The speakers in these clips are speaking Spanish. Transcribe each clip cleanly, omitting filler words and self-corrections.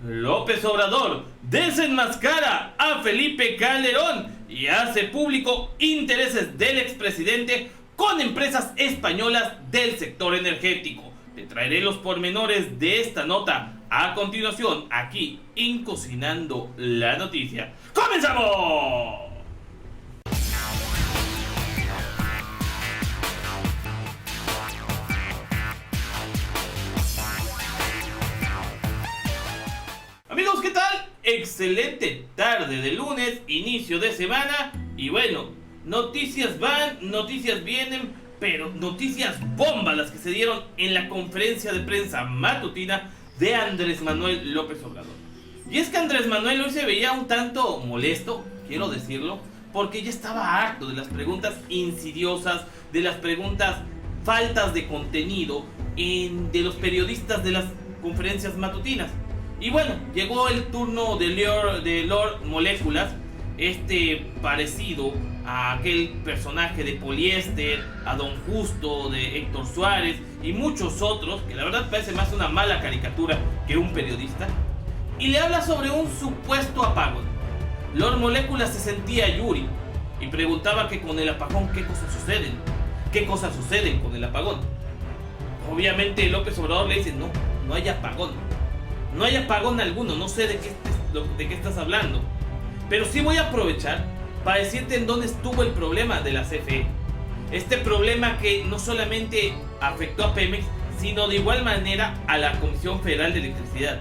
López Obrador desenmascara a Felipe Calderón y hace público intereses del expresidente con empresas españolas del sector energético. Te traeré los pormenores de esta nota a continuación aquí en Cocinando la Noticia. ¡Comenzamos! Amigos, ¿qué tal? Excelente tarde de lunes, inicio de semana. Y bueno, noticias van, noticias vienen, pero noticias bomba las que se dieron en la conferencia de prensa matutina de Andrés Manuel López Obrador. Y es que Andrés Manuel hoy se veía un tanto molesto, quiero decirlo, porque ya estaba harto de las preguntas insidiosas, de las preguntas faltas de contenido de los periodistas de las conferencias matutinas. Y bueno, llegó el turno de Lord Moléculas, parecido a aquel personaje de Poliéster, a Don Justo de Héctor Suárez y muchos otros, que la verdad parece más una mala caricatura que un periodista, y le habla sobre un supuesto apagón. Lord Moléculas se sentía Yuri y preguntaba que con el apagón qué cosas suceden con el apagón. Obviamente López Obrador le dice, no hay apagón. No hay apagón alguno, no sé de qué estás hablando. Pero sí voy a aprovechar para decirte en dónde estuvo el problema de la CFE. Este problema que no solamente afectó a Pemex, sino de igual manera a la Comisión Federal de Electricidad,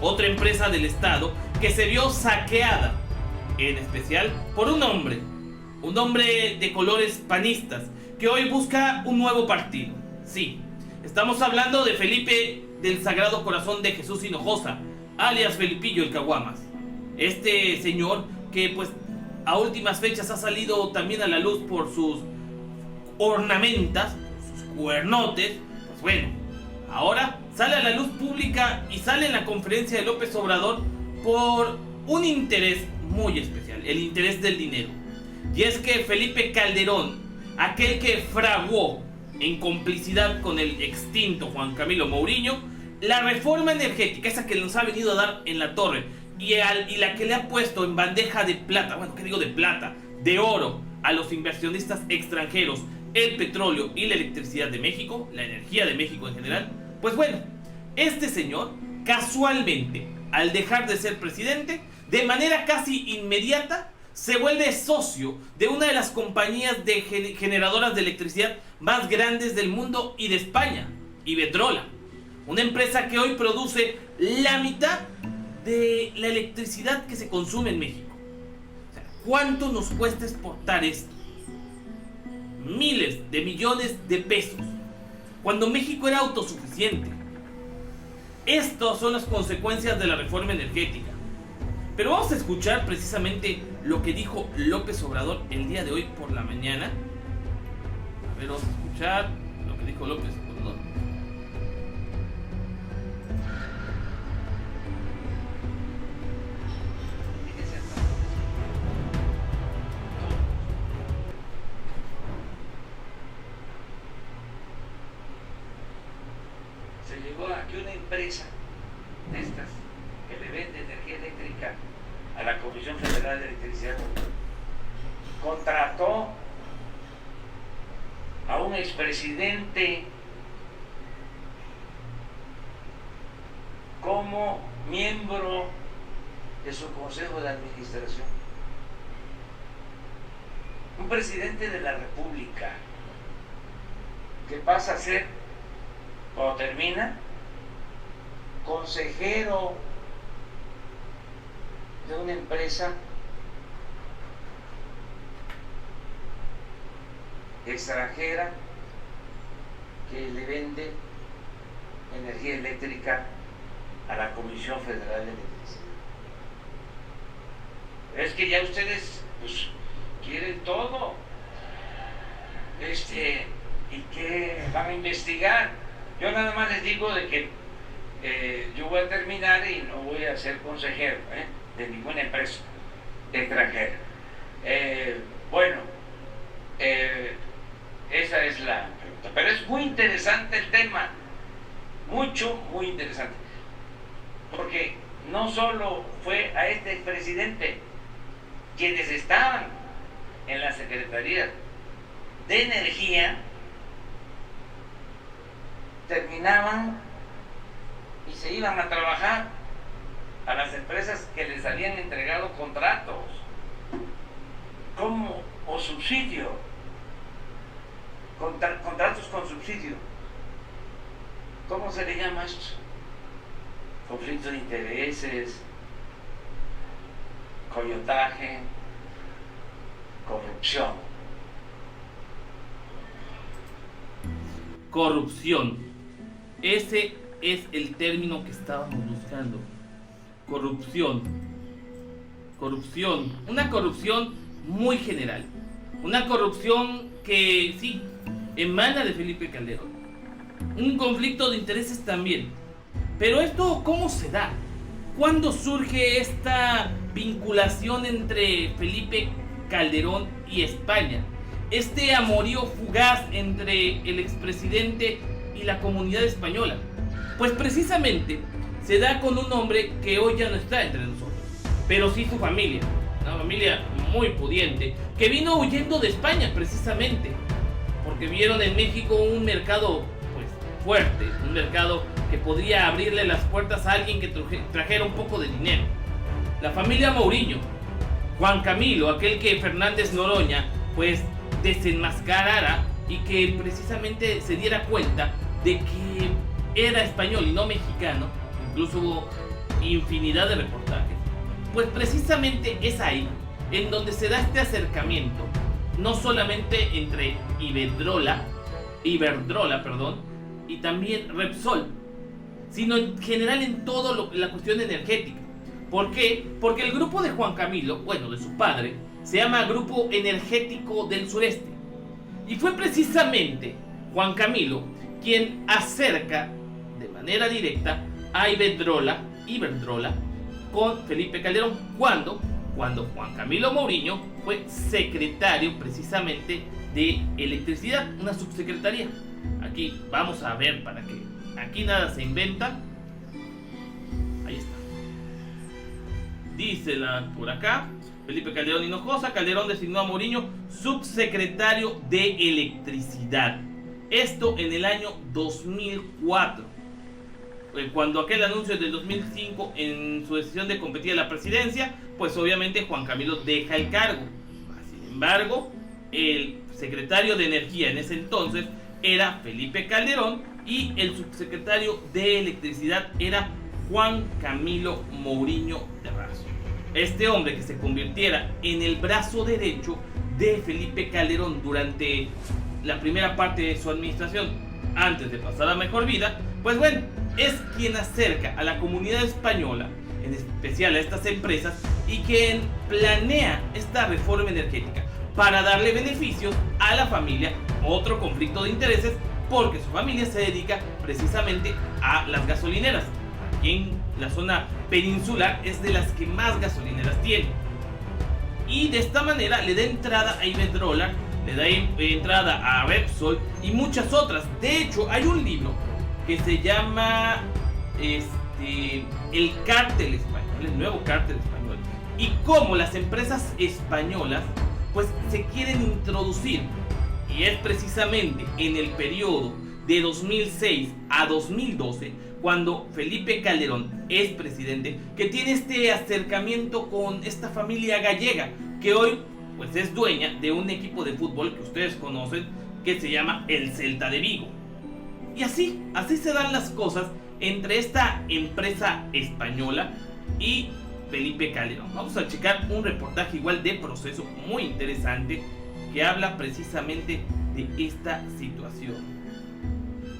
otra empresa del Estado que se vio saqueada, en especial por un hombre de colores panistas, que hoy busca un nuevo partido. Sí, estamos hablando de Felipe del Sagrado Corazón de Jesús Hinojosa, alias Felipillo el Caguamas. Este señor que pues a últimas fechas ha salido también a la luz por sus ornamentas, sus cuernotes. Pues bueno, ahora sale a la luz pública y sale en la conferencia de López Obrador por un interés muy especial, el interés del dinero. Y es que Felipe Calderón, aquel que fraguó en complicidad con el extinto Juan Camilo Mourinho la reforma energética, esa que nos ha venido a dar en la torre, y la que le ha puesto en bandeja de plata, bueno, ¿qué digo de plata? De oro a los inversionistas extranjeros, el petróleo y la electricidad de México, la energía de México en general. Pues bueno, este señor, casualmente, al dejar de ser presidente, de manera casi inmediata, se vuelve socio de una de las compañías generadoras de electricidad más grandes del mundo y de España, Iberdrola. Una empresa que hoy produce la mitad de la electricidad que se consume en México. O sea, ¿cuánto nos cuesta exportar esto? Miles de millones de pesos, cuando México era autosuficiente. Estas son las consecuencias de la reforma energética. Pero vamos a escuchar precisamente lo que dijo López Obrador el día de hoy por la mañana. A ver, vamos a escuchar lo que dijo López Obrador. Se llegó a que una empresa de estas que le vende energía eléctrica a la Comisión Federal de Electricidad contrató a un expresidente como miembro de su consejo de administración. Un presidente de la República que pasa a ser, cuando termina, consejero de una empresa extranjera que le vende energía eléctrica a la Comisión Federal de Electricidad. Es que ya ustedes pues quieren todo, y que van a investigar. Yo nada más les digo de que yo voy a terminar y no voy a ser consejero de ninguna empresa extranjera. Esa es la pregunta. Pero es muy interesante el tema, muy interesante, porque no no solo fue a este expresidente, quienes estaban en la Secretaría de Energía terminaban y se iban a trabajar a las empresas que les habían entregado contratos como o subsidio, contratos con subsidio. ¿Cómo se le llama esto? Conflicto de intereses, coyotaje, corrupción. Corrupción. Ese es el término que estábamos buscando. Corrupción. Corrupción. Una corrupción muy general. Una corrupción que sí, emana de Felipe Calderón. Un conflicto de intereses también. Pero esto, ¿cómo se da? ¿Cuándo surge esta vinculación entre Felipe Calderón y España? Este amorío fugaz entre el expresidente y la comunidad española. Pues precisamente se da con un hombre que hoy ya no está entre nosotros, pero sí su familia, una familia muy pudiente, que vino huyendo de España precisamente, porque vieron en México un mercado pues fuerte, un mercado que podría abrirle las puertas a alguien que trajera un poco de dinero. La familia Mouriño, Juan Camilo, aquel que Fernández Noroña pues desenmascarara y que precisamente se diera cuenta de que era español y no mexicano. Incluso hubo infinidad de reportajes. Pues precisamente es ahí en donde se da este acercamiento, no solamente entre Iberdrola, y también Repsol, sino en general en toda la cuestión energética. ¿Por qué? Porque el grupo de Juan Camilo, bueno, de su padre, se llama Grupo Energético del Sureste. Y fue precisamente Juan Camilo quien acerca de manera directa a Iberdrola con Felipe Calderón. Cuando Juan Camilo Mouriño fue secretario precisamente de Electricidad, una subsecretaría. Aquí vamos a ver para que aquí nada se inventa. Ahí está. Dice por acá, Felipe Calderón Hinojosa, Calderón designó a Mouriño subsecretario de Electricidad. Esto en el año 2004. Cuando aquel anuncio del 2005 en su decisión de competir a la presidencia, pues obviamente Juan Camilo deja el cargo. Sin embargo, el secretario de Energía en ese entonces era Felipe Calderón y el subsecretario de Electricidad era Juan Camilo Mouriño de Razo. Este hombre que se convirtiera en el brazo derecho de Felipe Calderón durante la primera parte de su administración, antes de pasar a mejor vida, pues bueno, es quien acerca a la comunidad española, en especial a estas empresas, y quien planea esta reforma energética para darle beneficios a la familia. Otro conflicto de intereses, porque su familia se dedica precisamente a las gasolineras. Aquí en la zona peninsular es de las que más gasolineras tiene. Y de esta manera le da entrada a Iberdrola, le da entrada a Repsol y muchas otras. De hecho, hay un libro que se llama El Cártel Español, el nuevo Cártel Español, y cómo las empresas españolas pues se quieren introducir. Y es precisamente en el periodo de 2006 a 2012 cuando Felipe Calderón es presidente, que tiene este acercamiento con esta familia gallega, que hoy pues es dueña de un equipo de fútbol que ustedes conocen, que se llama el Celta de Vigo. Y así se dan las cosas entre esta empresa española y Felipe Calderón. Vamos a checar un reportaje igual de Proceso muy interesante que habla precisamente de esta situación.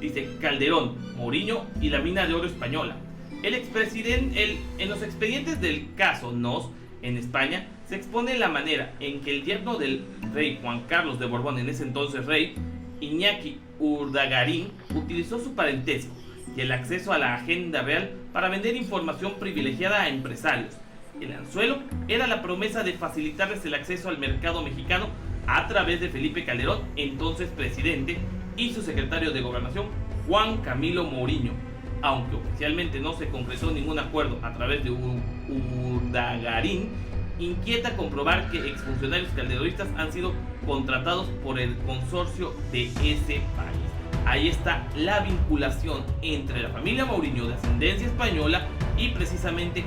Dice: Calderón, Mouriño y la mina de oro española. El expresidente, en los expedientes del caso Nos, en España, se expone la manera en que el yerno del rey Juan Carlos de Borbón, en ese entonces rey, Iñaki Urdagarín, utilizó su parentesco y el acceso a la agenda real para vender información privilegiada a empresarios. El anzuelo era la promesa de facilitarles el acceso al mercado mexicano a través de Felipe Calderón, entonces presidente, y su secretario de Gobernación, Juan Camilo Mouriño. aunque oficialmente no se concretó ningún acuerdo a través de Urdangarín, inquieta comprobar que exfuncionarios calderonistas han sido contratados por el consorcio de ese país. Ahí está la vinculación entre la familia Mourinho de ascendencia española y precisamente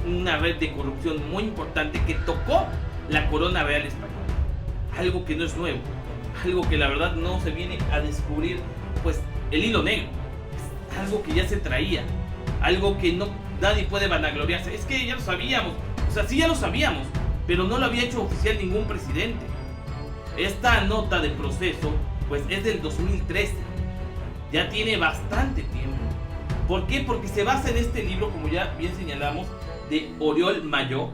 una red de corrupción muy importante que tocó la corona real española. Algo que no es nuevo, algo que la verdad no se viene a descubrir pues el hilo negro. Es algo que ya se traía, algo que nadie puede vanagloriarse. Es que ya lo sabíamos, o sea, sí ya lo sabíamos, pero no lo había hecho oficial ningún presidente. Esta nota de proceso pues es del 2013, ya tiene bastante tiempo. ¿Por qué? Porque se basa en este libro, como ya bien señalamos, de Oriol Mayó,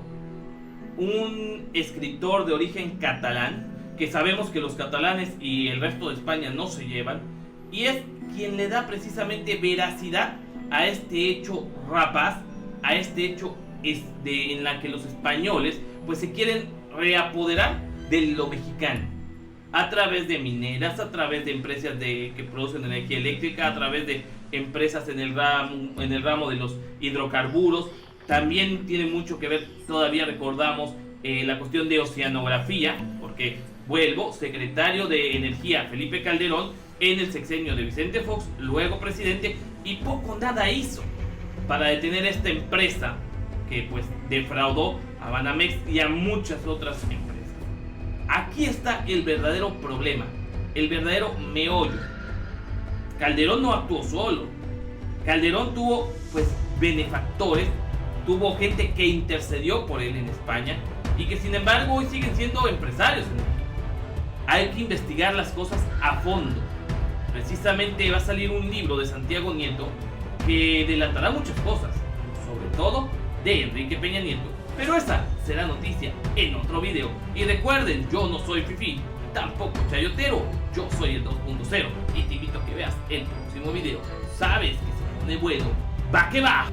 un escritor de origen catalán, que sabemos que los catalanes y el resto de España no se llevan, y es quien le da precisamente veracidad a este hecho rapaz, a este hecho en la que los españoles pues se quieren reapoderar de lo mexicano, a través de mineras, a través de empresas que producen energía eléctrica, a través de empresas en el ramo de los hidrocarburos. También tiene mucho que ver, todavía recordamos, la cuestión de oceanografía, porque vuelvo, secretario de Energía Felipe Calderón en el sexenio de Vicente Fox, luego presidente, y poco nada hizo para detener esta empresa que pues defraudó a Banamex y a muchas otras empresas. Aquí está el verdadero problema, el verdadero meollo. Calderón no actuó solo. Calderón tuvo pues benefactores, tuvo gente que intercedió por él en España y que sin embargo hoy siguen siendo empresarios. Hay que investigar las cosas a fondo. Precisamente va a salir un libro de Santiago Nieto que delatará muchas cosas, sobre todo de Enrique Peña Nieto. Pero esa será noticia en otro video. Y recuerden, yo no soy fifí, tampoco chayotero, yo soy el 2.0 y te invito a que veas el próximo video. Sabes que se pone bueno, va que va.